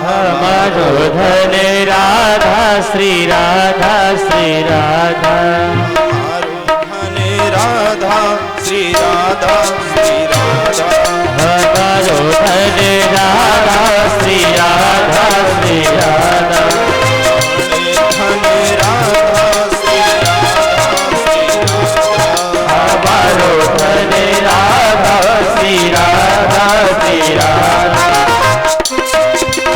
हमारो धन राधा श्री राधा श्री राधा, हमारो धन राधा श्री राधा श्री राधा, हमारो धन राधा श्री राधा श्री राधा, धन राधा श्री राधा श्री राधा, हमारो धन राधा श्री राधा श्री राधा,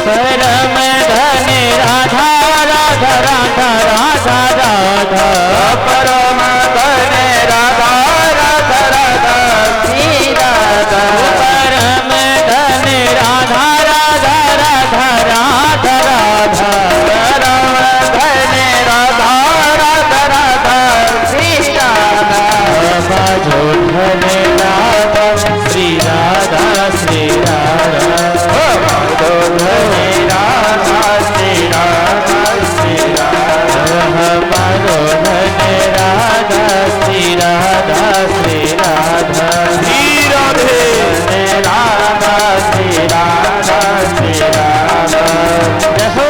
परम धन राधा राधा राधा राधा राधा, परम धन राधा राधा राधा श्री राधा, परम धन राधा राधा राधा राधा राधा, परम धन राधा राधा राधा श्री राधा, हमारो धन राधा श्री राधा श्री राधा, हमारो धन राधा श्री राधा श्री राधा, हमारो धन राधा श्री राधा श्री राधा, श्री राधे राधा श्री राधा श्री राधा, जय हो।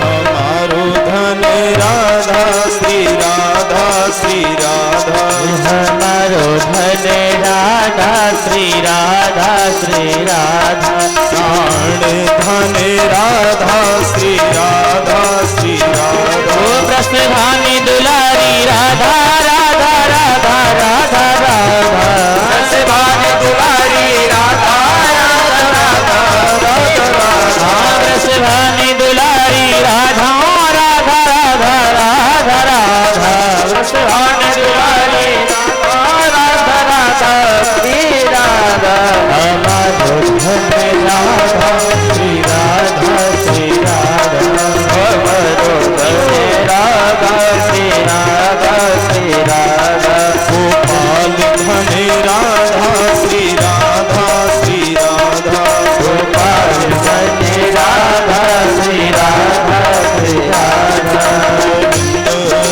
हमारो धन राधा श्री राधा श्री राधा, हमारो धन राधा श्री राधा श्री राधा, प्राण धन राधा श्री राधा श्री राधा, ओ प्रसभानी दुलारी राधा राधा राधा राधा राधा, प्रसभानी दुलारी राधा राधा राधा राधा राधा, प्रसभानी दुलारी राधा राधा राधा राधा राधा, प्रसभानी दुलारी राधा राधा राधा श्री राधा, हमारो धन राधा श्री राधा श्री राधा, हमारो धन राधा श्री राधा श्री राधा, गोपाल धन राधा श्री राधा श्री राधा, गोपाल धन राधा श्री राधा श्री राधा,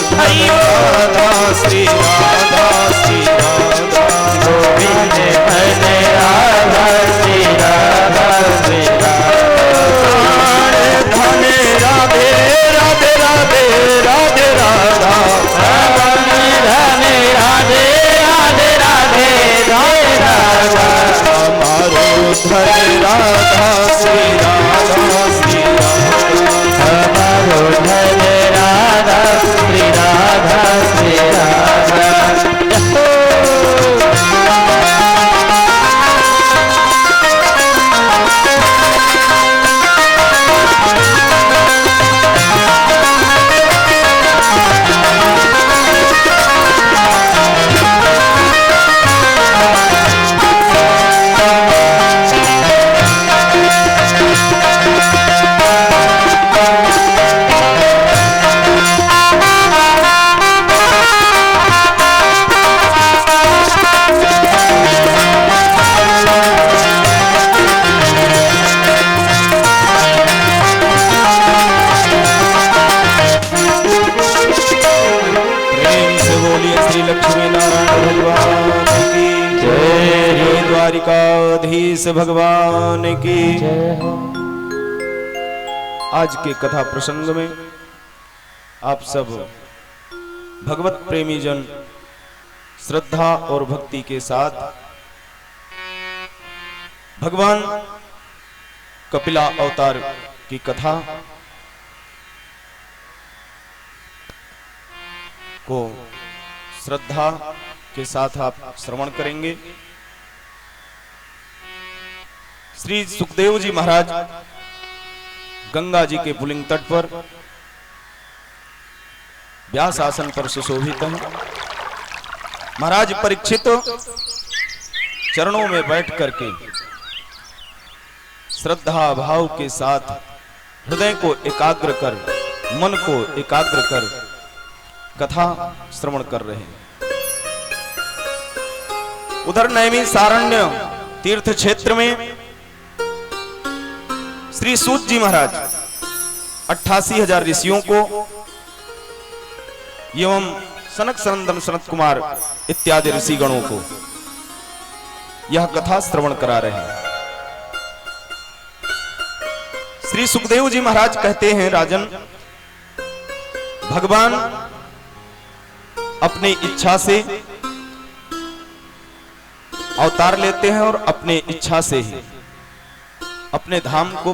राधा श्री राधा श्री राधा, गोविंद धन राधा श्री राधा श्री राधा, धन राधे राधे राधे राधे राधा, धन राधे राधे राधे राधे राधा, हमारो धन राधा श्री राधा श्री राधा, हमारो धन राधा श्री राधा श्री राधा, जय हो। प्रेम से बोलिए श्री लक्ष्मी नारायण भगवान की जय, द्वारिकाधीश भगवान की जय हो। आज के कथा प्रसंग में आप सब भगवत प्रेमी जन श्रद्धा और भक्ति के साथ भगवान कपिला अवतार की कथा को श्रद्धा के साथ आप श्रवण करेंगे। श्री सुखदेव जी महाराज गंगा जी के पुलिंग तट पर व्यास आसन पर सुशोभित है। महाराज परीक्षित चरणों में बैठ करके श्रद्धा भाव के साथ हृदय को एकाग्र कर, मन को एकाग्र कर कथा श्रवण कर रहे हैं। उधर नैमी सारण्य तीर्थ क्षेत्र में श्री सूत जी महाराज 88,000 ऋषियों को एवं सनक सनंदन सनत कुमार इत्यादि ऋषिगणों को यह कथा श्रवण करा रहे हैं। श्री सुखदेव जी महाराज कहते हैं, राजन, भगवान अपनी इच्छा से अवतार लेते हैं और अपने इच्छा से ही अपने धाम को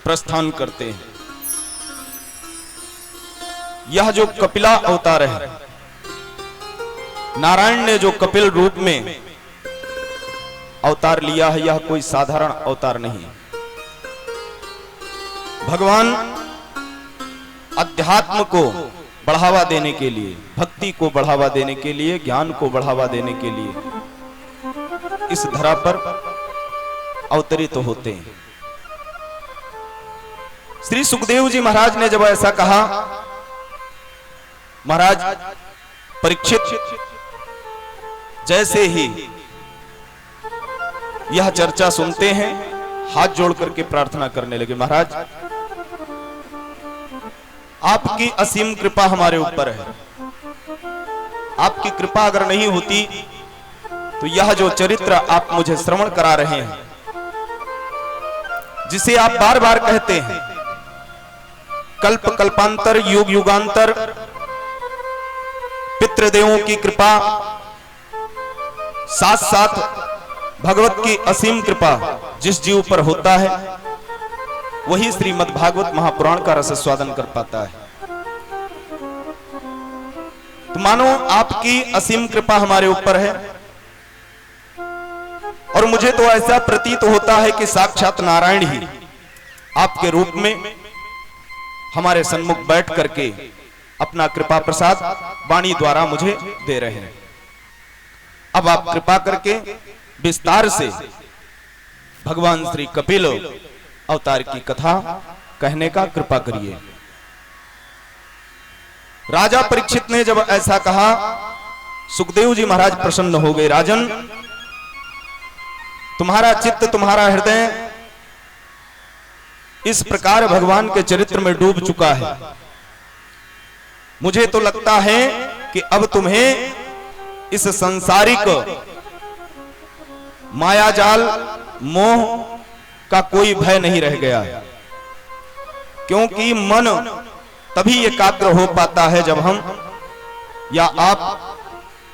प्रस्थान करते हैं। यह जो कपिला अवतार है, नारायण ने जो कपिल रूप में अवतार लिया है, यह कोई साधारण अवतार नहीं है। भगवान अध्यात्म को बढ़ावा देने के लिए, भक्ति को बढ़ावा देने के लिए, ज्ञान को बढ़ावा देने के लिए इस धरा पर अवतरित होते हैं। श्री सुखदेव जी महाराज ने जब ऐसा कहा, महाराज परीक्षित जैसे ही यह चर्चा सुनते हैं, हाथ जोड़ करके प्रार्थना करने लगे, महाराज आपकी असीम कृपा हमारे ऊपर है। आपकी कृपा अगर नहीं होती तो यह जो चरित्र आप मुझे श्रवण करा रहे हैं, जिसे आप बार बार कहते हैं, कल्प कल्पांतर युग युगांतर पितृदेवों की कृपा, साथ साथ भगवत की असीम कृपा जिस जीव पर होता है, वही श्रीमद् भागवत महापुराण का रस स्वादन कर पाता है। तो मानो आपकी असीम कृपा हमारे ऊपर है, और मुझे तो ऐसा प्रतीत होता है कि साक्षात नारायण ही आपके रूप में हमारे सन्मुख बैठ करके अपना कृपा प्रसाद वाणी द्वारा मुझे दे रहे हैं। अब आप कृपा करके विस्तार से भगवान श्री कपिल अवतार की कथा कहने का कृपा करिए। राजा परीक्षित ने जब ऐसा कहा, सुखदेव जी महाराज प्रसन्न हो गए। राजन, तुम्हारा चित्त, तुम्हारा हृदय इस प्रकार भगवान के चरित्र में डूब चुका है, मुझे तो लगता है कि अब तुम्हें इस सांसारिक मायाजाल मोह का कोई भय नहीं रह गया है। क्योंकि मन तभी एकाग्र हो पाता है जब हम या आप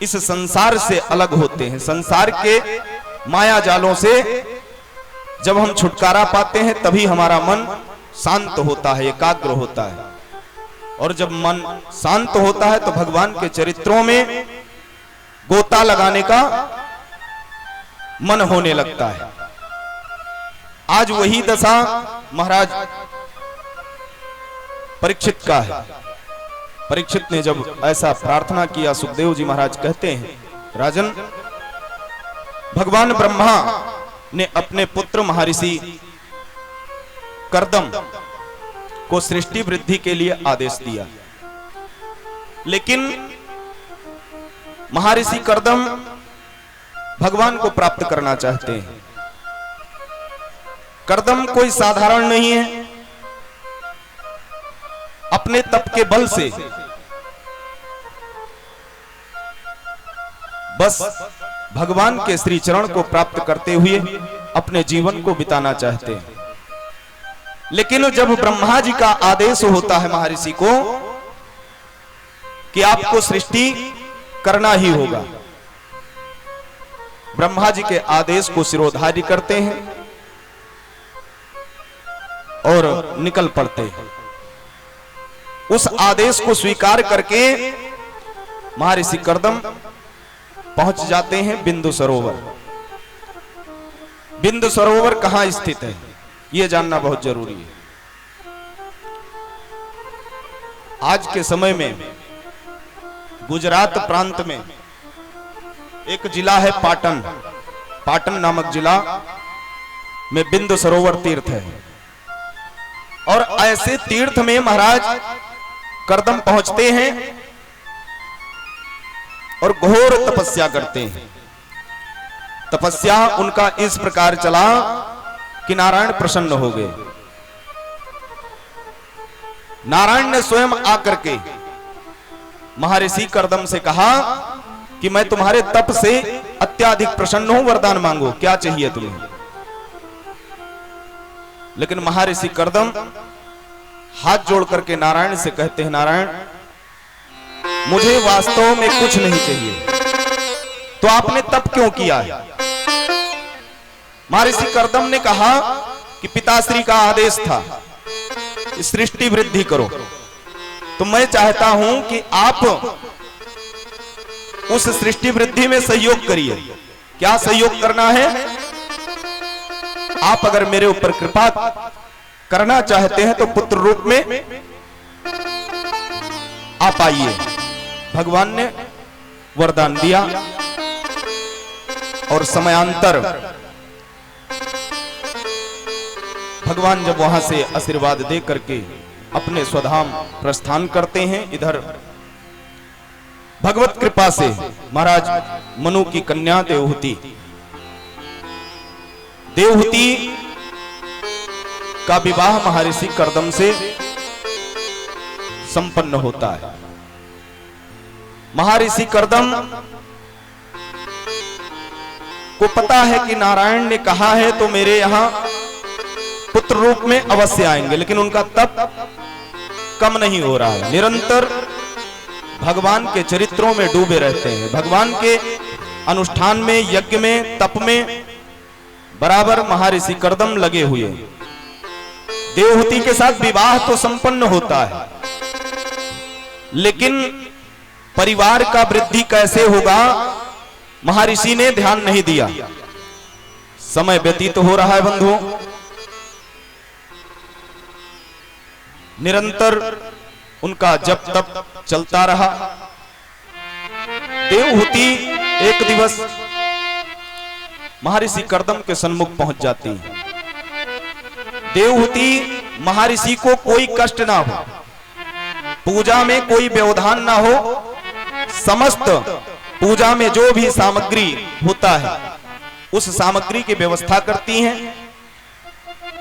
इस संसार से अलग होते हैं। संसार के माया जालों से जब हम छुटकारा पाते हैं, तभी हमारा मन शांत होता है, एकाग्र होता है। और जब मन शांत होता है तो भगवान के चरित्रों में गोता लगाने का मन होने लगता है। आज वही दशा महाराज परीक्षित का है। परीक्षित ने जब ऐसा प्रार्थना किया, सुखदेव जी महाराज कहते हैं, राजन, भगवान ब्रह्मा ने अपने पुत्र महर्षि कर्दम को सृष्टि वृद्धि के लिए आदेश दिया, लेकिन महर्षि कर्दम भगवान को प्राप्त करना चाहते हैं। कर्दम कोई साधारण नहीं है। अपने तप के बल से बस भगवान के श्री चरण को प्राप्त करते हुए अपने जीवन को बिताना चाहते हैं। लेकिन जब ब्रह्मा जी का आदेश होता है महर्षि को कि आपको सृष्टि करना ही होगा, ब्रह्मा जी के आदेश को सिरोधार्य करते हैं और निकल पड़ते हैं। उस आदेश को स्वीकार करके महर्षि कर्दम पहुंच जाते हैं बिंदु सरोवर। बिंदु सरोवर कहां स्थित है, यह जानना बहुत जरूरी है। आज के समय में गुजरात प्रांत में एक जिला है पाटन। पाटन नामक जिला में बिंदु सरोवर तीर्थ है और ऐसे तीर्थ में महाराज करदम पहुंचते हैं और घोर तपस्या करते हैं। तपस्या उनका इस प्रकार चला कि नारायण प्रसन्न हो गए। नारायण ने स्वयं आकर के महर्षि करदम से कहा कि मैं तुम्हारे तप से अत्याधिक प्रसन्न हूं, वरदान मांगो, क्या चाहिए तुम्हें। लेकिन महर्षि करदम हाथ जोड़ करके नारायण से कहते हैं, नारायण मुझे वास्तव में कुछ नहीं चाहिए, तो आपने तप क्यों किया है। महर्षि करदम ने कहा कि पिताश्री का आदेश था सृष्टि वृद्धि करो, तो मैं चाहता हूं कि आप उस सृष्टि वृद्धि में सहयोग करिए। क्या सहयोग करना है, आप अगर मेरे ऊपर कृपा करना चाहते हैं तो पुत्र रूप में आप आइए। भगवान ने वरदान दिया और समयांतर भगवान जब वहां से आशीर्वाद दे करके अपने स्वधाम प्रस्थान करते हैं, इधर भगवत कृपा से महाराज मनु की कन्या देवहूति का विवाह महर्षि करदम से संपन्न होता है। महर्षि करदम को पता है कि नारायण ने कहा है तो मेरे यहां पुत्र रूप में अवश्य आएंगे, लेकिन उनका तप कम नहीं हो रहा है। निरंतर भगवान के चरित्रों में डूबे रहते हैं, भगवान के अनुष्ठान में, यज्ञ में, तप में बराबर महर्षि करदम लगे हुए। देवहूति के साथ विवाह तो संपन्न होता है, लेकिन परिवार का वृद्धि कैसे होगा महर्षि ने ध्यान नहीं दिया। समय व्यतीत हो रहा है बंधुओं, निरंतर उनका जप तप चलता रहा। देवहूति एक दिवस महर्षि करदम के सन्मुख पहुंच जाती है। देवहूति महर्षि को कोई कष्ट ना हो, पूजा में कोई व्यवधान ना हो, समस्त पूजा में जो भी सामग्री होता है उस सामग्री की व्यवस्था करती हैं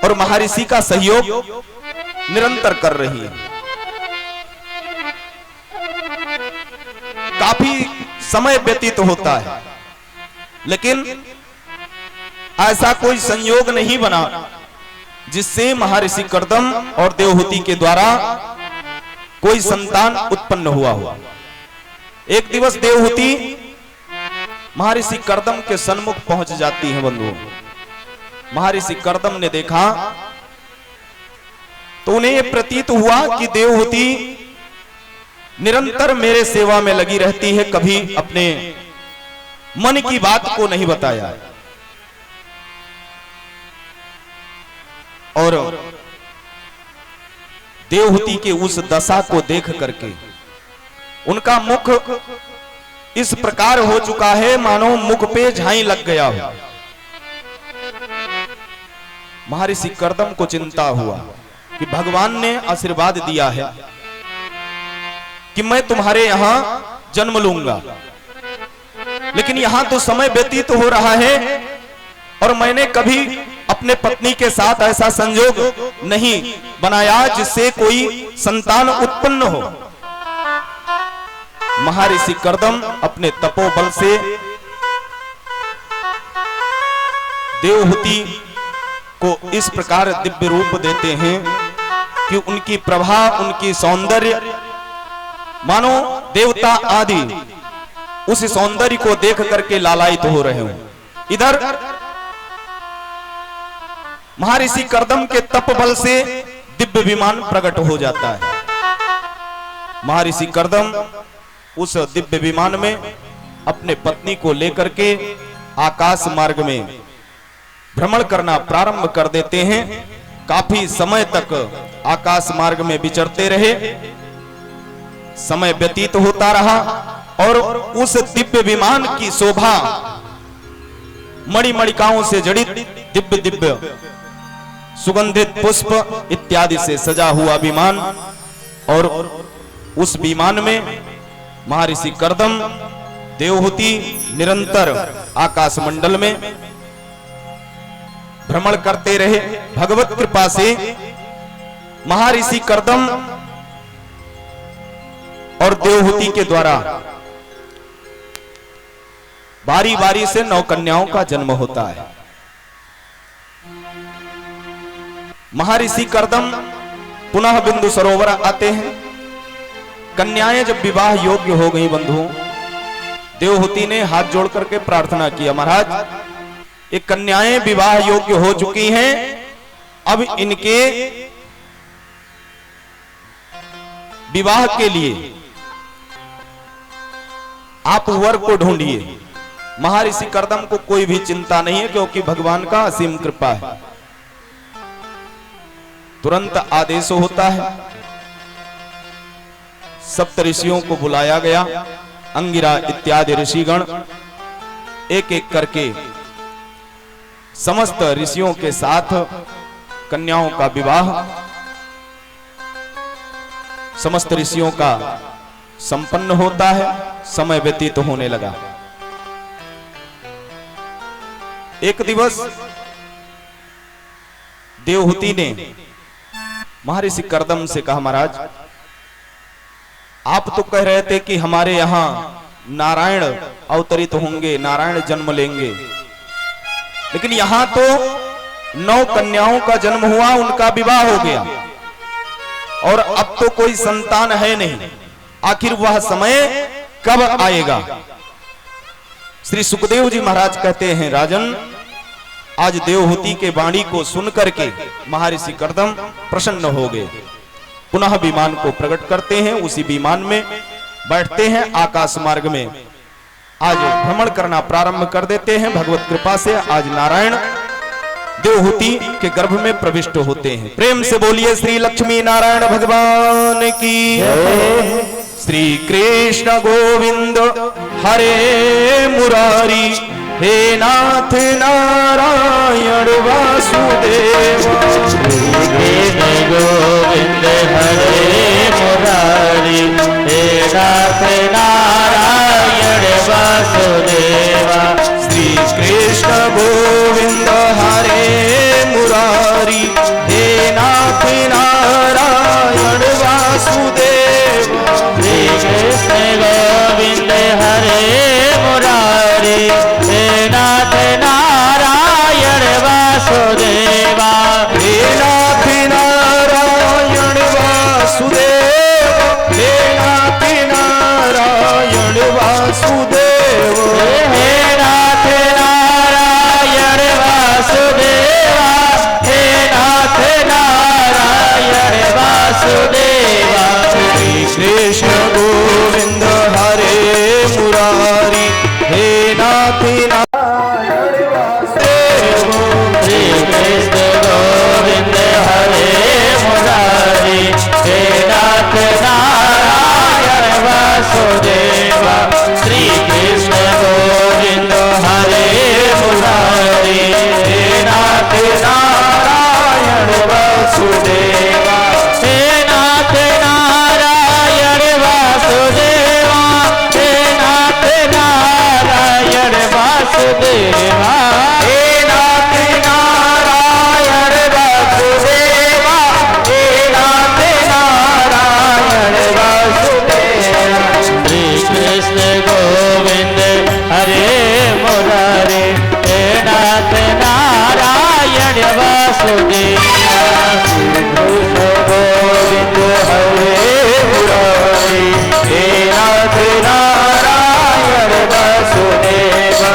और महर्षि का सहयोग निरंतर कर रही है। काफी समय व्यतीत होता है, लेकिन ऐसा कोई संयोग नहीं बना जिससे महर्षि करदम और देवहूति के द्वारा कोई संतान उत्पन्न हुआ हो। एक दिवस देवहूति महर्षि करदम के सन्मुख पहुंच जाती है। बंधुओं, महर्षि करदम ने देखा तो उन्हें यह प्रतीत हुआ कि देवहूति निरंतर मेरे सेवा में लगी रहती है, कभी अपने मन की बात को नहीं बताया। और देवहूति के उस दशा को देख करके उनका मुख इस प्रकार हो चुका है मानो मुख पे झाई लग गया हो। महर्षि करदम को चिंता हुआ कि भगवान ने आशीर्वाद दिया है कि मैं तुम्हारे यहां जन्म लूंगा, लेकिन यहां तो समय व्यतीत हो रहा है और मैंने कभी अपने पत्नी के साथ ऐसा संयोग नहीं बनाया जिससे कोई संतान उत्पन्न हो। महर्षि करदम अपने तपोबल से देवहूति को इस प्रकार दिव्य रूप देते हैं कि उनकी प्रभा, उनकी सौंदर्य मानो देवता आदि उस सौंदर्य को देख करके लालायित हो रहे हो। इधर महर्षि करदम के तप बल से दिव्य विमान प्रकट हो जाता है। महर्षि करदम उस दिव्य विमान में अपने पत्नी को लेकर के आकाश मार्ग में भ्रमण करना प्रारंभ कर देते हैं। काफी समय तक आकाश मार्ग में विचरते रहे। समय व्यतीत होता रहा और उस दिव्य विमान की शोभा मणिमणिकाओं से जड़ित दिव्य दिव्य सुगंधित पुष्प इत्यादि से सजा हुआ विमान, और उस विमान में महर्षि कर्दम देवहूति निरंतर आकाश मंडल में भ्रमण करते रहे। भगवत कृपा से महर्षि कर्दम और देवहूति के द्वारा बारी बारी से 9 कन्याओं का जन्म होता है। महर्षि कर्दम पुनः बिंदु सरोवर आते हैं। कन्याएं जब विवाह योग्य हो गई बंधुओं, देवहूति ने हाथ जोड़ करके प्रार्थना किया, महाराज ये कन्याएं विवाह योग्य हो चुकी हैं, अब इनके विवाह के लिए आप वर को ढूंढिए। महर्षि कर्दम को कोई भी चिंता नहीं है, क्योंकि भगवान का असीम कृपा है। तुरंत आदेश होता है, सप्त ऋषियों को बुलाया गया। अंगिरा इत्यादि ऋषिगण एक एक करके समस्त ऋषियों के साथ कन्याओं का विवाह समस्त ऋषियों का संपन्न होता है। समय व्यतीत होने लगा। एक दिवस देवहूति ने महर्षि कर्दम से कहा, महाराज आप तो कह रहे थे कि हमारे यहां नारायण अवतरित होंगे, नारायण जन्म लेंगे, लेकिन यहां तो 9 कन्याओं का जन्म हुआ, उनका विवाह हो गया और अब तो कोई संतान है नहीं। आखिर वह समय कब आएगा? श्री सुखदेव जी महाराज कहते हैं, राजन आज देवहूति के वाणी को सुन करके महर्षि कर्दम प्रसन्न हो गए। पुनः विमान को प्रकट करते हैं, उसी विमान में बैठते हैं, आकाश मार्ग में आज भ्रमण करना प्रारंभ कर देते हैं। भगवत कृपा से आज नारायण देवहूति के गर्भ में प्रविष्ट होते हैं। प्रेम से बोलिए श्री लक्ष्मी नारायण भगवान की। श्री कृष्ण गोविंद हरे मुरारी, हे नाथ नारायण वासुदेव। श्री कृष्ण गोविंद हरे मुरारी, हे नाथ नारायण वासुदेवा। श्री कृष्ण गोविंद हरे मुरारी, हे नाथ नारायण वासुदेव। श्री कृष्ण गोविंद हरे मुरारी, हे नाथ नारायण वासुदेवा। हे नाथ नारायण वासुदेव, हे नाथ नारायण वासुदेव। हे नाथ नारायण वासुदेवा, हे नाथ नारायण वासुदेवा। श्री कृष्ण गोविंद हरे मुरारी, हे नाथ नारायण वासुदेव। श्री कृष्ण गोविंद हरे मुरारी, हे नाथ नारायण वासुदेवा। श्री कृष्ण गोविंद हरे मुरारी, हे नाथ नारायण वासुदेवा। हे नाथ नारायण वासुदेवा, हे नाथ नारायण वासुदेवा। हे नाथ नारायण वासुदेवा, हे नाथ नारायण वासुदेवा। श्री कृष्ण गोविंद हरे मुरारी, हे नाथ नारायण वासुदेवा। कृष्ण गोविंद हरे मुरारी, हे नाथ नारायण वासुदेवा।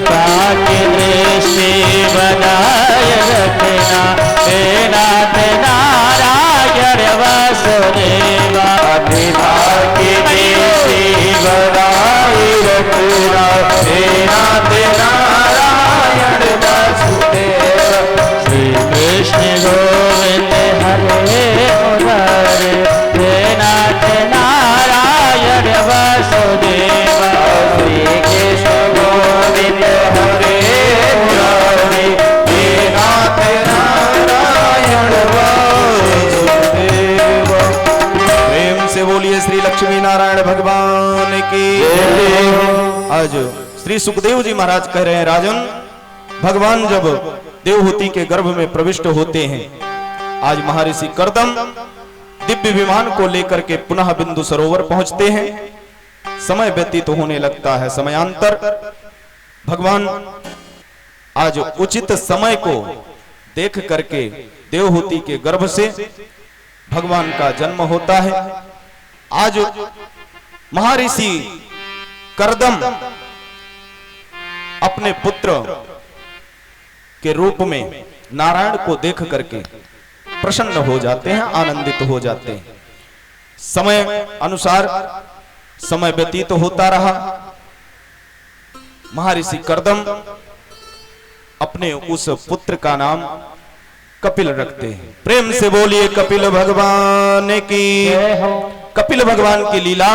ताकि दृष्टि बनाए रखना, हे नाथ नारायण वासुदेवा। ताकि दृष्टि बनाए रखना, हे नाथ नारायण वासुदेवा। श्री कृष्ण गोविंद हरे मुरारी, हे नाथ नारायण लक्ष्मी नारायण भगवान की। आज श्री सुखदेव जी महाराज कह रहे हैं, राजन भगवान जब देवहूति के गर्भ में प्रविष्ट होते हैं, आज महर्षि कर्दम दिव्य विमान को लेकर के पुनः बिंदु सरोवर पहुंचते हैं। समय व्यतीत होने लगता है, समयांतर भगवान आज उचित समय को देख करके देवहूति के गर्भ से भगवान का जन्म होता है। आज महर्षि कर्दम अपने पुत्र के रूप में नारायण को देख करके प्रसन्न हो जाते हैं, आनंदित हो जाते हैं। समय अनुसार समय व्यतीत होता रहा। महर्षि कर्दम अपने उस पुत्र का नाम कपिल रखते हैं। प्रेम से बोलिए कपिल भगवान की। कपिल भगवान की लीला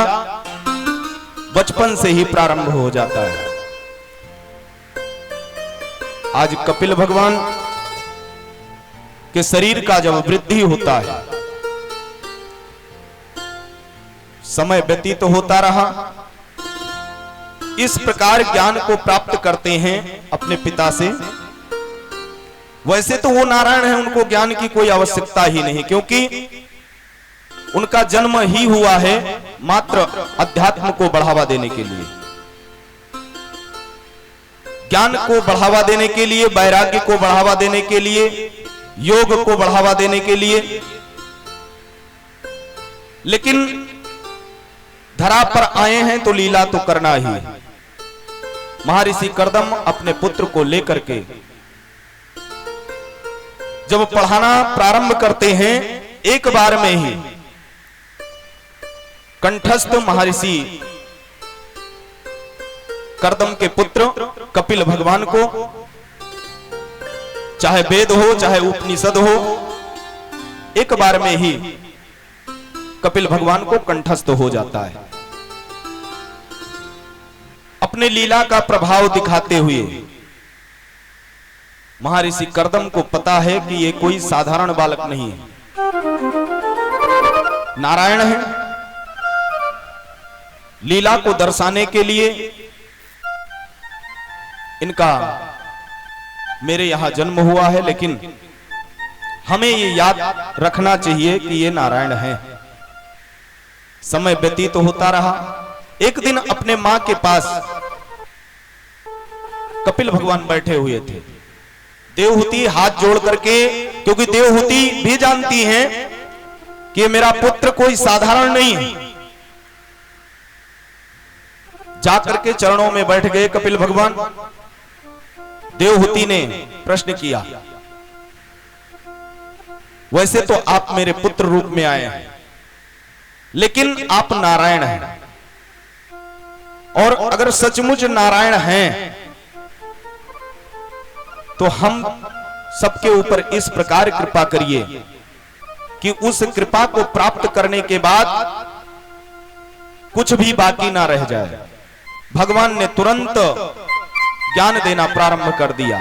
बचपन से ही प्रारंभ हो जाता है। आज कपिल भगवान के शरीर का जब वृद्धि होता है, समय व्यतीत होता रहा। इस प्रकार ज्ञान को प्राप्त करते हैं अपने पिता से। वैसे तो वो नारायण है, उनको ज्ञान की कोई आवश्यकता ही नहीं, क्योंकि उनका जन्म ही हुआ है मात्र अध्यात्म को बढ़ावा देने के लिए, ज्ञान को बढ़ावा देने के लिए, वैराग्य को बढ़ावा देने के लिए, योग को बढ़ावा देने के लिए। लेकिन धरा पर आए हैं तो लीला तो करना ही है। महर्षि कर्दम अपने पुत्र को लेकर के जब पढ़ाना प्रारंभ करते हैं, एक बार में ही कंठस्थ महर्षि कर्दम के पुत्र कपिल भगवान को, चाहे वेद हो चाहे उपनिषद हो, एक बार में ही कपिल भगवान को कंठस्थ हो जाता है। अपने लीला का प्रभाव दिखाते हुए महर्षि कर्दम को पता है कि ये कोई साधारण बालक नहीं है, नारायण है। लीला को दर्शाने के लिए इनका मेरे यहां जन्म हुआ है, लेकिन हमें ये याद रखना चाहिए कि ये नारायण है। समय व्यतीत होता रहा। एक दिन अपने मां के पास कपिल भगवान बैठे हुए थे। देवहूति हाथ जोड़ करके, क्योंकि देवहूति भी जानती हैं कि मेरा पुत्र कोई साधारण नहीं है, जाकर के चरणों में बैठ गए कपिल भगवान। देवहूति ने प्रश्न किया, वैसे तो आप मेरे पुत्र रूप में आए हैं, लेकिन आप नारायण हैं, और अगर सचमुच नारायण हैं तो हम सबके ऊपर इस प्रकार कृपा करिए कि उस कृपा को प्राप्त करने के बाद कुछ भी बाकी ना रह जाए। भगवान ने तुरंत ज्ञान देना प्रारंभ कर दिया।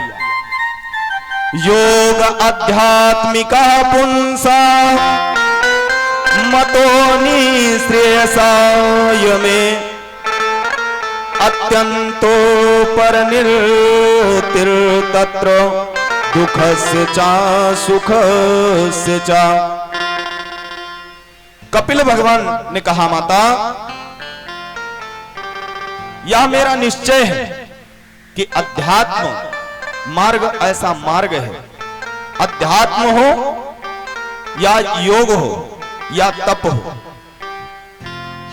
योग आध्यात्मिका पुंसा मतोनि श्रेयसाय में अत्यंतो परनिर्तिर तत्र दुखस्य चा सुखस्य चा। कपिल भगवान ने कहा, माता यह मेरा निश्चय है कि अध्यात्म मार्ग ऐसा मार्ग है, अध्यात्म हो या योग हो या तप हो,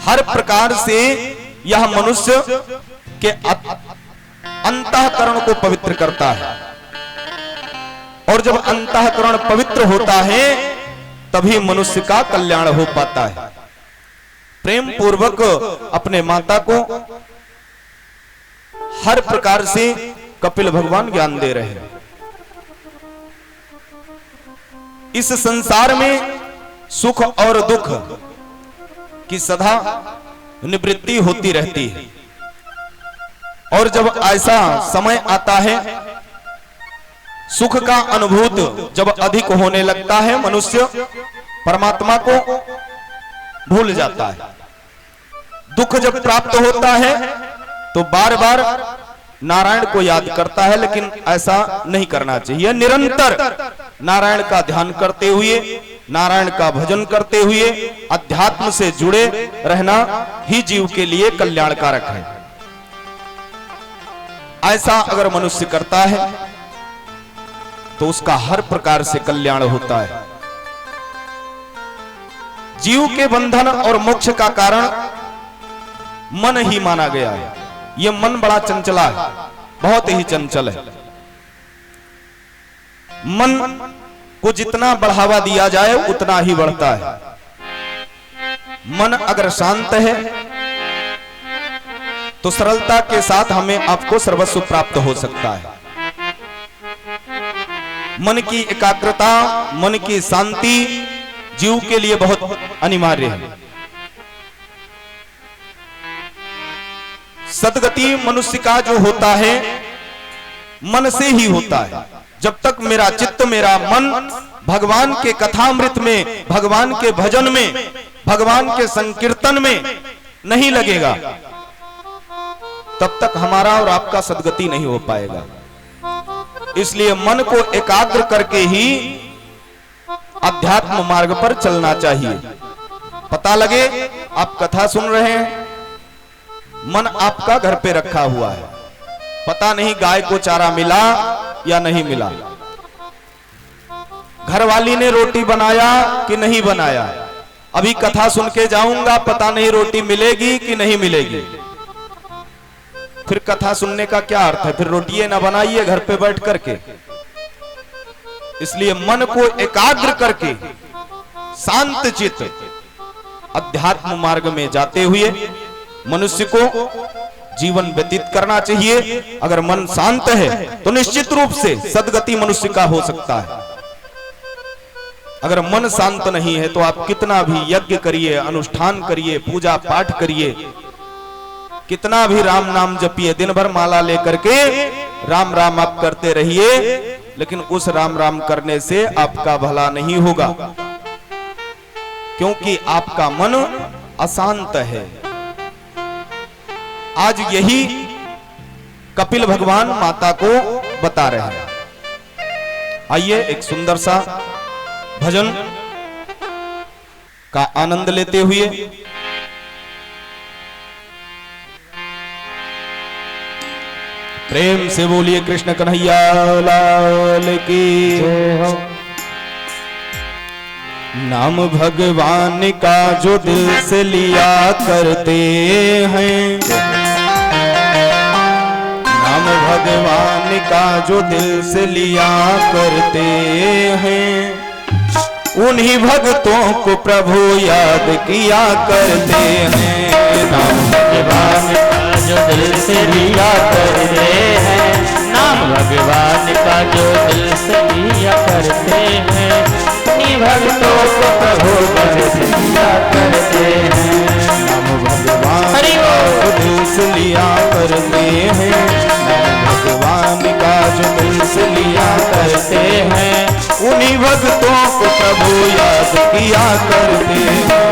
हर प्रकार से यह मनुष्य के अंतःकरण को पवित्र करता है, और जब अंतःकरण पवित्र होता है तभी मनुष्य का कल्याण हो पाता है। प्रेम पूर्वक अपने माता को हर प्रकार से कपिल भगवान ज्ञान दे रहे हैं। इस संसार में सुख और दुख की सदा निवृत्ति होती रहती है, और जब ऐसा समय आता है, सुख का अनुभूत जब अधिक होने लगता है, मनुष्य परमात्मा को भूल जाता है। दुख जब प्राप्त होता है तो बार बार नारायण को याद करता है, लेकिन ऐसा नहीं करना चाहिए। निरंतर नारायण का ध्यान करते हुए, नारायण का भजन करते हुए अध्यात्म से जुड़े रहना ही जीव के लिए कल्याणकारक है। ऐसा अगर मनुष्य करता है तो उसका हर प्रकार से कल्याण होता है। जीव के बंधन और मोक्ष का कारण मन ही माना गया है। यह मन बड़ा चंचला है, बहुत ही चंचल है। मन को जितना बढ़ावा दिया जाए उतना ही बढ़ता है। मन अगर शांत है तो सरलता के साथ हमें आपको सर्वस्व प्राप्त हो सकता है। मन की एकाग्रता, मन की शांति जीव के लिए बहुत अनिवार्य है। सद्गति मनुष्य का जो होता है मन से ही होता है। जब तक मेरा चित्त, मेरा मन भगवान के कथामृत में, भगवान के भजन में, भगवान के संकीर्तन में नहीं लगेगा, तब तक हमारा और आपका सद्गति नहीं हो पाएगा। इसलिए मन को एकाग्र करके ही अध्यात्म मार्ग पर चलना चाहिए। पता लगे आप कथा सुन रहे हैं, मन आपका घर पे रखा हुआ है, पता नहीं गाय को चारा मिला या नहीं मिला, घरवाली ने रोटी बनाया कि नहीं बनाया, अभी कथा सुन के जाऊंगा, पता नहीं रोटी मिलेगी कि नहीं मिलेगी। फिर कथा सुनने का क्या अर्थ है? फिर रोटियां ना बनाइए घर पे बैठ करके। इसलिए मन को एकाग्र करके शांत चित्त अध्यात्म मार्ग में जाते हुए मनुष्य को जीवन व्यतीत करना चाहिए। अगर मन शांत है तो निश्चित रूप से सद्गति मनुष्य का हो सकता है। अगर मन शांत नहीं है तो आप कितना भी यज्ञ करिए, अनुष्ठान करिए, पूजा पाठ करिए, कितना भी राम नाम जपिए, दिन भर माला लेकर के राम राम आप करते रहिए, लेकिन उस राम राम करने से आपका भला नहीं होगा, क्योंकि आपका मन अशांत है। आज यही कपिल भगवान माता को बता रहे हैं। आइए एक सुंदर सा भजन का आनंद लेते हुए प्रेम से बोलिए कृष्ण कन्हैया लाल की जय हो। नाम भगवान का जो दिल से लिया करते हैं, नाम भगवान का जो दिल से लिया करते हैं, उन्हीं भक्तों को प्रभु याद किया करते हैं। नाम भगवान का जो दिल से लिया करते हैं, नाम भगवान का जो दिल से लिया करते हैं, उन्हीं भक्तों को प्रभु याद किया करते हैं। नाम भगवान का जो दिल से लिया करते हैं, नाम भगवान का जो दिल से लिया करते हैं, उन्हीं भक्तों को प्रभु याद किया करते हैं।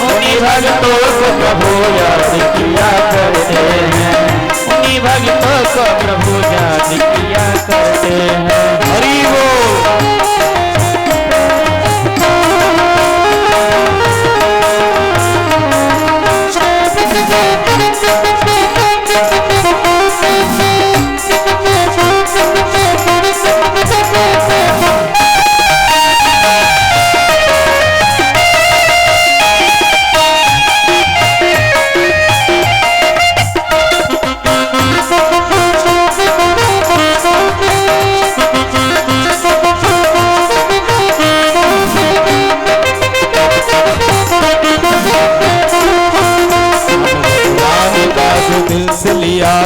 उन्हीं भक्तों को प्रभु याद किया करते हैं, उन्हीं भक्तों को प्रभु याद किया करते हैं। हरि बोल।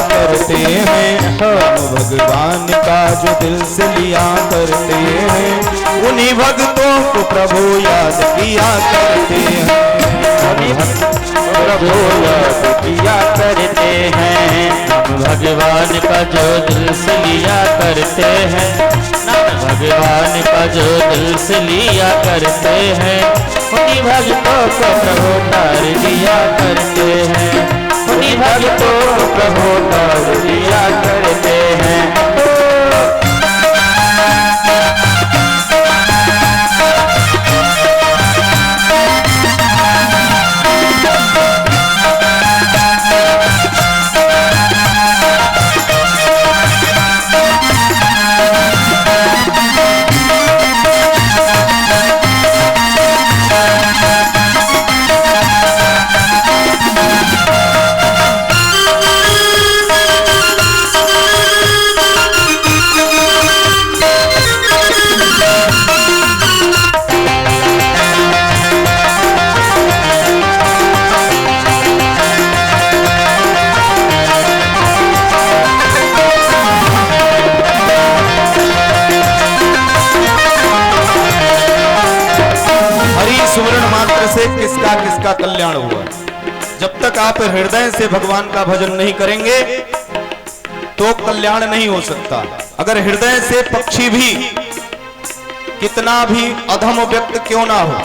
करते हैं, हम भगवान का जो दिल से लिया करते हैं, उन्हीं भक्तों को प्रभु याद किया करते हैं। प्रभु याद किया करते हैं, हम भगवान का जो दिल से लिया करते हैं, नाम भगवान का जो दिल से लिया करते हैं, उन्हीं भक्तों को प्रभु तार दिया करते हैं। उन्हीं भक्तों को प्रभु तर दिया करते हैं। सुमरण मात्र से किसका किसका कल्याण हुआ। जब तक आप हृदय से भगवान का भजन नहीं करेंगे तो कल्याण नहीं हो सकता। अगर हृदय से पक्षी भी कितना भी अधम व्यक्त क्यों ना हो,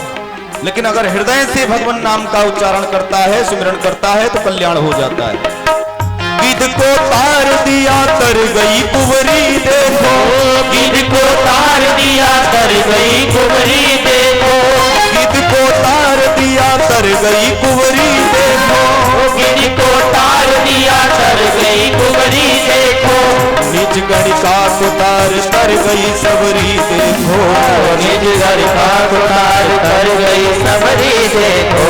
लेकिन अगर हृदय से भगवान नाम का उच्चारण करता है, सुमिरन करता है तो कल्याण हो जाता है। गिद्ध को तार दिया तर गई कुंवरी देखो, गिद्ध को तार दिया तर गई कुंवरी देखो, गिद्ध को तार दिया तर गई कुंवरी देखो, गिद्ध को तार दिया तर गई कुंवरी देखो, निज गणिका को तार तर गई सबरी देखो, निज गणिका को तार तर गई सबरी देखो,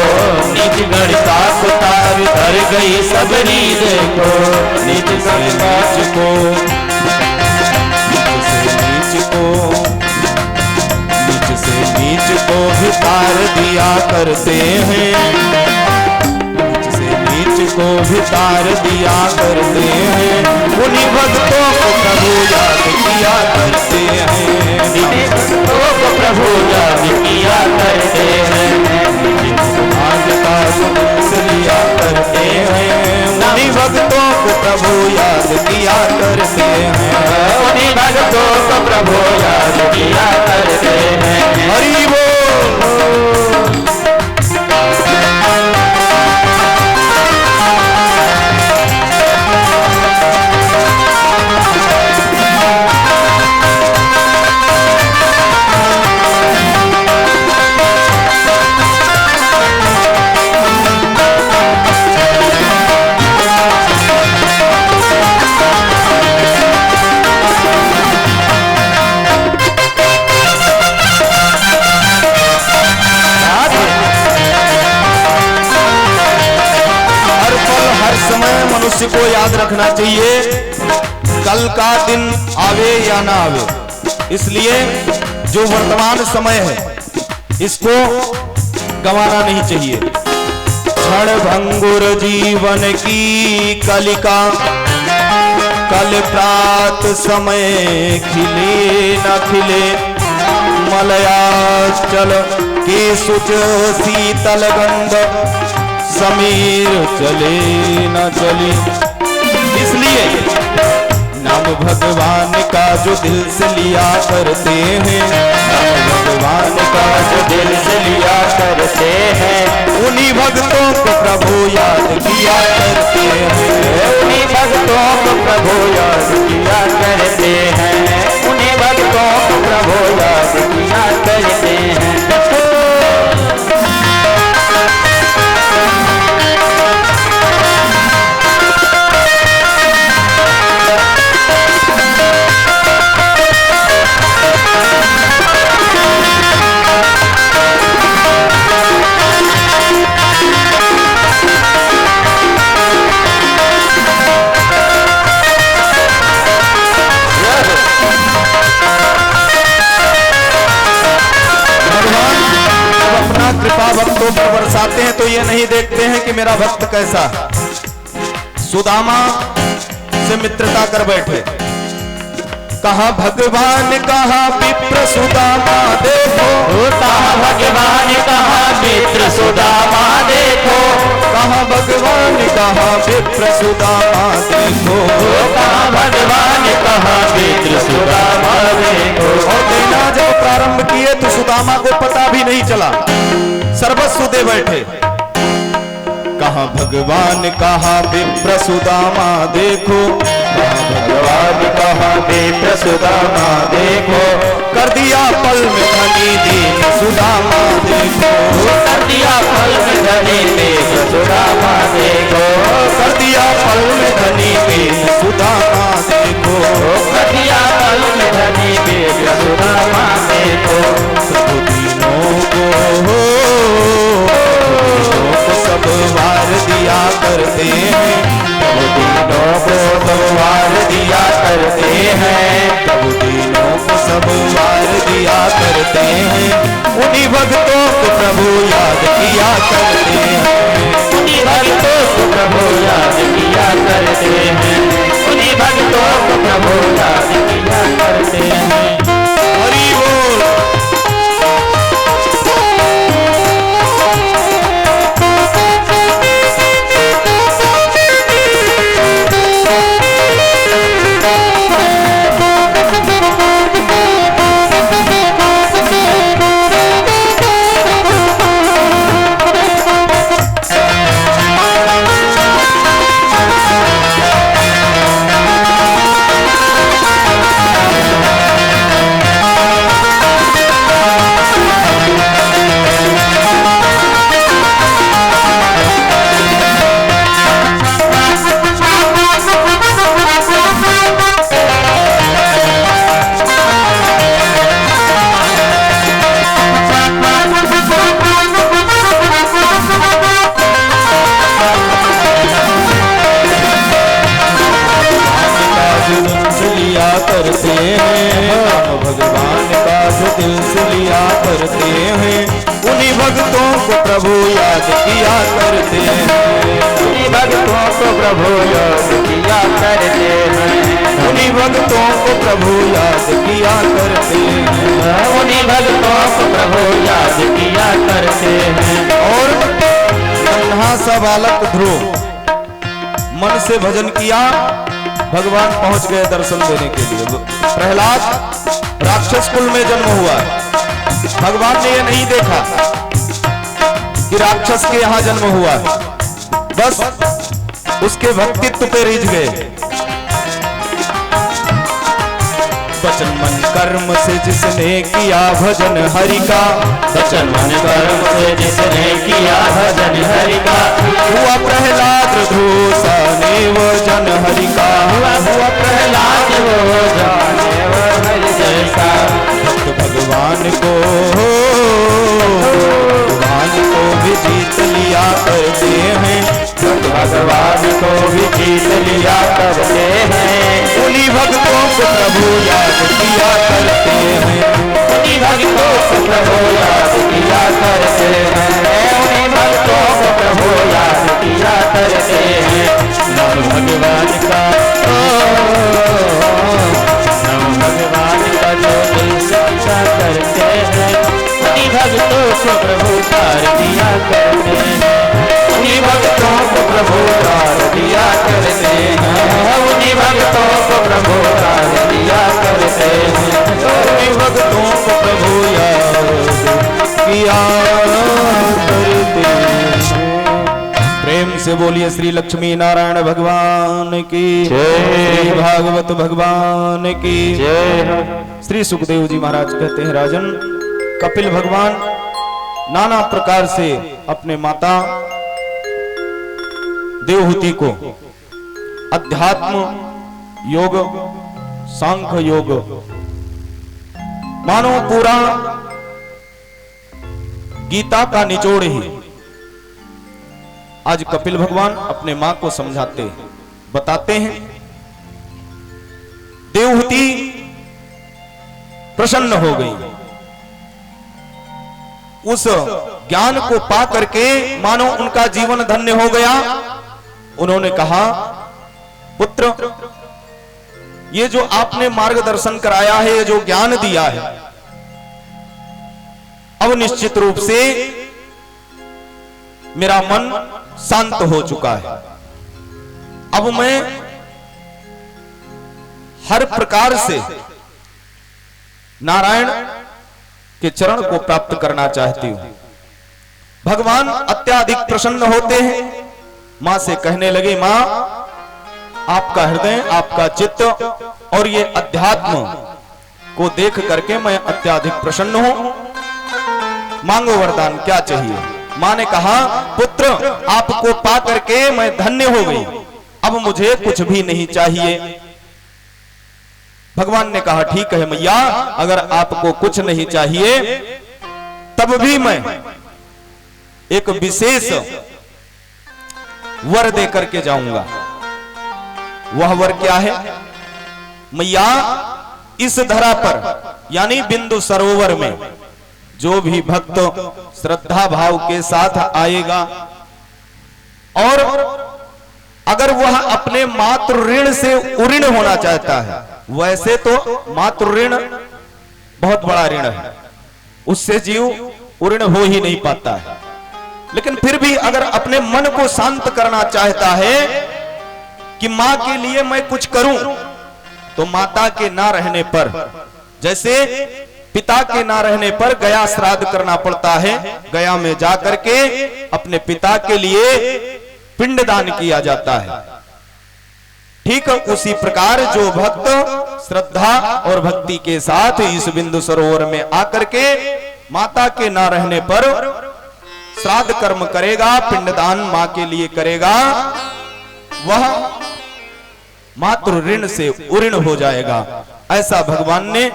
निज गणिका को तार तर गई सबरी देखो, निज गणिका को नीच से नीच को भी तार दिया करते हैं, नीच से नीच को भी तार दिया करते हैं, उन्हीं भक्तों को प्रभु याद किया करते हैं, उन्हीं भक्तों को प्रभु याद किया करते हैं, भगवान का सुख लिया करते हैं, उन्हीं भक्तों को प्रभु याद किया करते हैं, उन्हीं भक्तों को प्रभु याद किया करते हैं। हरि बोल। मनुष्य को याद रखना चाहिए कल का दिन आवे या ना आवे, इसलिए जो वर्तमान समय है इसको गंवाना नहीं चाहिए। क्षण भंगुर जीवन की कलिका, कल प्रात समय खिले न खिले, मलयाचल के सुच शीतल गंध, समीर चले न चले। इसलिए नाम भगवान का जो दिल से लिया करते हैं, नाम भगवान का जो दिल से लिया करते हैं, उन्हीं भक्तों को प्रभु याद किया करते हैं, उन्हीं भक्तों को प्रभु याद किया करते हैं, उन्हीं भक्तों को प्रभु याद किया करते हैं। कृपा भक्तों पर बरसाते हैं तो ये नहीं देखते हैं कि मेरा भक्त कैसा है। सुदामा से मित्रता कर बैठे, कहा भगवान कहा विप्र सुदामा देखो, कहा भगवान कहा मित्र सुदामा देखो, कहा भगवान कहा विप्र सुदामा देखो, कहा भगवान कहा मित्र सुदामा देखो। और देना जब प्रारंभ किए तो सुदामा को पता भी नहीं चला, सर्वस्व दे बैठे। कहाँ भगवान कहाँ विप्र सुदामा देखो, कहाँ भगवान कहाँ विप्र सुदामा देखो, कर दिया पल में धनी दीन सुदामा देखो, कर दिया पल में धनी दीन सुदामा देखो, कर दिया पल में धनी दीन सुदामा देखो, कर दिया पल में धनी दीन सुदामा देखो। प्रभु दीनों को सब वार दिया करते हैं, प्रभु दीनों को सब वार दिया करते हैं, प्रभु दीनों को सब वार दिया करते हैं, उन्हीं भक्तों को प्रभु याद किया करते हैं, उन्हीं भक्तों को प्रभु याद किया करते हैं, उन्हीं भक्तों को प्रभु याद किया करते हैं। हरि बोल। करते हैं, भगवान का जो दिल से लिया करते हैं, उन्हीं भक्तों को प्रभु याद किया करते हैं, उन्हीं भक्तों को प्रभु याद किया करते हैं, उन्हीं भक्तों को प्रभु याद किया करते हैं, उन्हीं भक्तों को प्रभु याद किया करते हैं। और नन्हा सा बालक ध्रुव मन से भजन किया, भगवान पहुंच गए दर्शन देने के लिए। प्रहलाद राक्षस कुल में जन्म हुआ है, भगवान ने ये नहीं देखा कि राक्षस के यहां जन्म हुआ है, बस उसके भक्तित्व पे रिझ गए। वचन मन कर्म से जिसने किया भजन हरि का, वचन मन कर्म से जिसने किया भजन हरि का, हुआ प्रहलाद ध्रुव साने वो जन हरि का, हुआ प्रहलाद वो जाने वो हरि जैसा। भक्त भगवान को भी जीत लिया करते हैं, भक्त भगवान को भी जीत लिया करते हैं, उन्हीं भक्तों को प्रभु याद किया करते हैं, उन्हीं भक्तों को प्रभु याद किया करते हैं, उन्हीं भक्तों को प्रभु याद किया करते हैं। नाम भगवान का नाम भगवान का जो दिल से पूजा करते हैं, उन्हीं भक्तों को प्रभु तार दिया करते हैं, उन्हीं भक्तों को प्रभु तार दिया करते हैं, उन्हीं भक्तों को प्रभु तार दिया करते हैं, उन्हीं भक्तों को प्रभु याद किया करते हैं। प्रेम से बोलिए श्री लक्ष्मी नारायण भगवान की श्री भागवत भगवान की श्री सुखदेव जी महाराज कहते हैं, राजन कपिल भगवान नाना प्रकार से अपने माता देवहूति को अध्यात्म योग, सांख्य योग, मानो पूरा गीता का निचोड़ ही आज कपिल भगवान अपने मां को समझाते हैं, बताते हैं। देवहूति प्रसन्न हो गई, उस ज्ञान को पा करके मानो उनका जीवन धन्य हो गया। उन्होंने कहा, पुत्र ये जो आपने मार्गदर्शन कराया है, ये जो ज्ञान दिया है, अब निश्चित रूप से मेरा मन शांत हो चुका है। अब मैं हर प्रकार से नारायण के चरण को प्राप्त करना चाहती हूं। भगवान अत्याधिक प्रसन्न होते हैं मां से कहने लगे, मां आपका हृदय, आपका चित्त और ये अध्यात्म को देख करके मैं अत्याधिक प्रसन्न हूं, मांगो वरदान, क्या चाहिए। मां ने कहा, पुत्र आपको पा करके मैं धन्य हो गई, अब मुझे कुछ भी नहीं चाहिए। भगवान ने कहा, ठीक है मैया, अगर आपको कुछ नहीं चाहिए तब भी मैं एक विशेष वर दे करके जाऊंगा। वह वर क्या है? मैया, इस धरा पर यानी बिंदु सरोवर में जो भी भक्त श्रद्धा भाव के साथ आएगा और अगर वह अपने मातृ ऋण से उऋण होना चाहता है, वैसे तो मातृ ऋण बहुत बड़ा ऋण है, उससे जीव उऋण हो ही नहीं पाता है, लेकिन फिर भी अगर अपने मन को शांत करना चाहता है कि मां के लिए मैं कुछ करूं, तो माता के ना रहने पर, जैसे पिता के ना रहने पर गया श्राद्ध करना पड़ता है, गया में जाकर के अपने पिता के लिए पिंडदान किया जाता है, ठीक उसी प्रकार जो भक्त श्रद्धा और भक्ति के साथ इस बिंदु सरोवर में आकर के माता के ना रहने पर श्राद्ध कर्म करेगा, पिंडदान मां के लिए करेगा, वह मातृ ऋण से उऋण हो जाएगा। ऐसा भगवान ने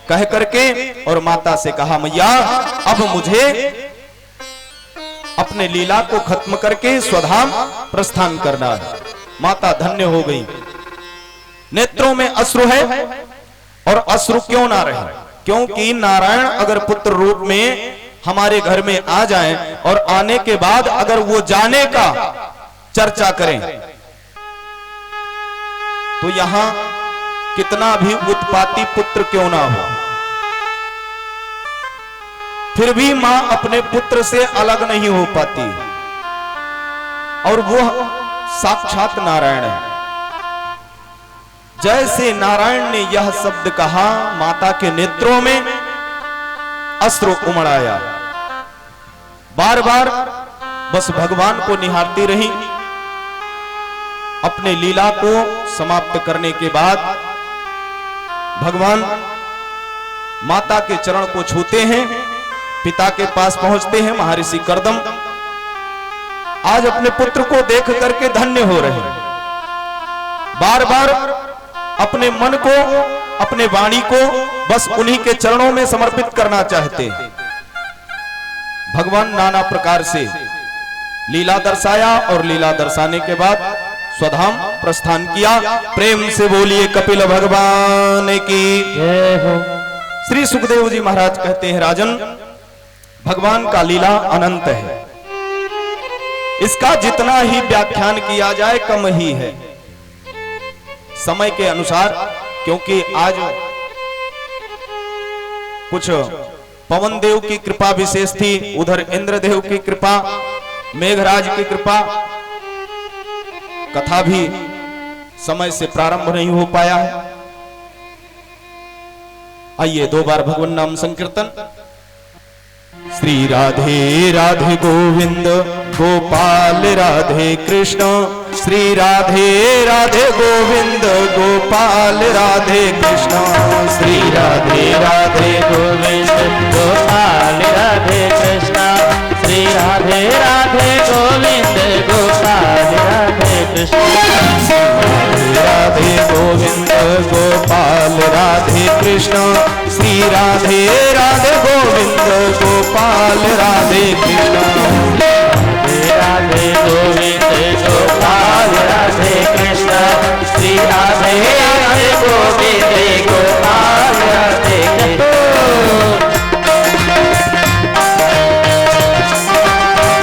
कह करके और माता से कहा, मैया अब मुझे अपने लीला को खत्म करके स्वधाम प्रस्थान करना है। माता धन्य हो गई, नेत्रों में अश्रु है, और अश्रु क्यों ना रहे, क्योंकि नारायण अगर पुत्र रूप में हमारे घर में आ जाएं और आने के बाद अगर वो जाने का चर्चा करें, तो यहां कितना भी उत्पाती पुत्र क्यों ना हो, फिर भी मां अपने पुत्र से अलग नहीं हो पाती, और वह साक्षात नारायण है। जैसे नारायण ने यह शब्द कहा, माता के नेत्रों में अश्रु उमड़ आया, बार बार बस भगवान को निहारती रही। अपने लीला को समाप्त करने के बाद भगवान माता के चरण को छूते हैं, पिता के पास पहुंचते हैं महर्षि कर्दम। आज अपने पुत्र को देख करके धन्य हो रहे हैं, बार बार अपने मन को, अपने वाणी को बस उन्हीं के चरणों में समर्पित करना चाहते। भगवान नाना प्रकार से लीला दर्शाया और लीला दर्शाने के बाद स्वधाम प्रस्थान किया। प्रेम से बोलिए कपिल भगवान की जय हो। श्री सुखदेव जी महाराज कहते हैं, राजन भगवान का लीला अनंत है, इसका जितना ही व्याख्यान किया जाए कम ही है समय के अनुसार, क्योंकि आज कुछ पवन देव की कृपा विशेष थी, उधर इंद्रदेव की कृपा, मेघराज की कृपा, कथा भी समय से प्रारंभ नहीं हो पाया है। आइए दो बार भगवान नाम संकीर्तन। श्री राधे राधे गोविंद गोपाल राधे कृष्ण, श्री राधे राधे गोविंद गोपाल राधे कृष्ण, श्री राधे राधे गोविंद गोपाल राधे कृष्ण, श्री राधे राधे गोविंद गोपाल राधे कृष्ण, राधे गोविंद गोपाल राधे कृष्ण, श्री राधे राधे गोविंद गोपाल राधे कृष्ण, राधे गोविंद गोपाल राधे कृष्ण, श्री राधे राधे गोविंद गोपाल राधे कृष्ण।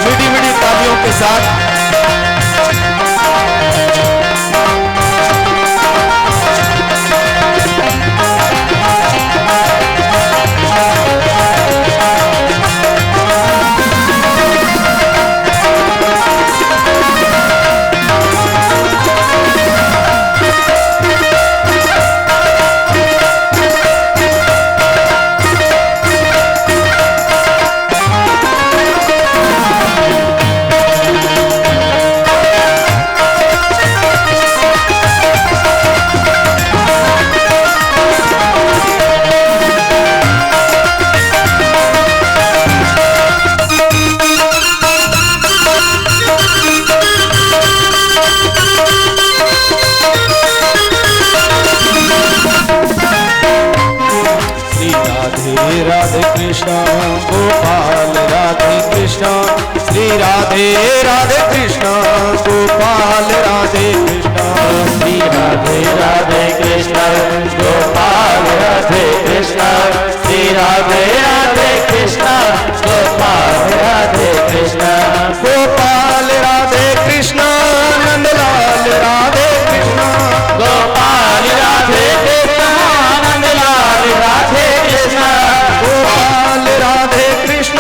मीठी मीठी तालियों के साथ राधे राधे कृष्ण गोपाल राधे कृष्ण श्री राधे राधे कृष्ण गोपाल राधे कृष्ण श्री राधे राधे कृष्ण गोपाल राधे कृष्ण गोपाल राधे कृष्ण नंदलाल राधे कृष्ण गोपाल राधे कृष्ण नंदलाल राधे कृष्ण गोपाल राधे कृष्ण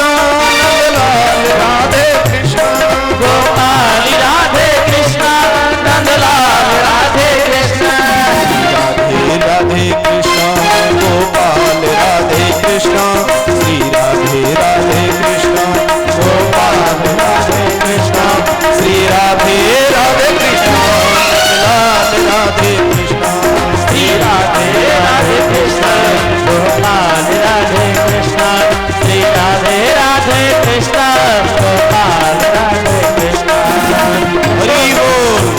नंदलाल राधे कृष्ण गोपाल राधे कृष्ण नंदलाल राधे कृष्ण राधे राधे कृष्ण गोपाल राधे कृष्ण श्री राधे राधे कृष्ण गोपाल राधे कृष्ण श्री राधे राधे कृष्ण लाल राधे कृष्ण श्री राधे राधे कृष्ण गोपाल राधे कृष्ण श्री राधे राधे कृष्ण गोपाल राधे कृष्ण हरि बोल।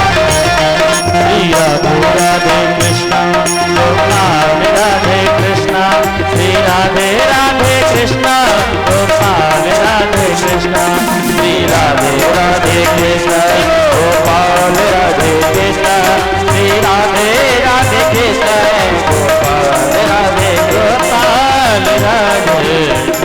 श्री राधे राधे कृष्ण गोपाल राधे कृष्ण श्री राधे राधे कृष्ण गोपाल राधे कृष्ण श्री राधे राधे कृष्ण गोपाल राधे कृष्ण श्री राधे राधे कृष्ण गोपाल राधे गोपाल राधे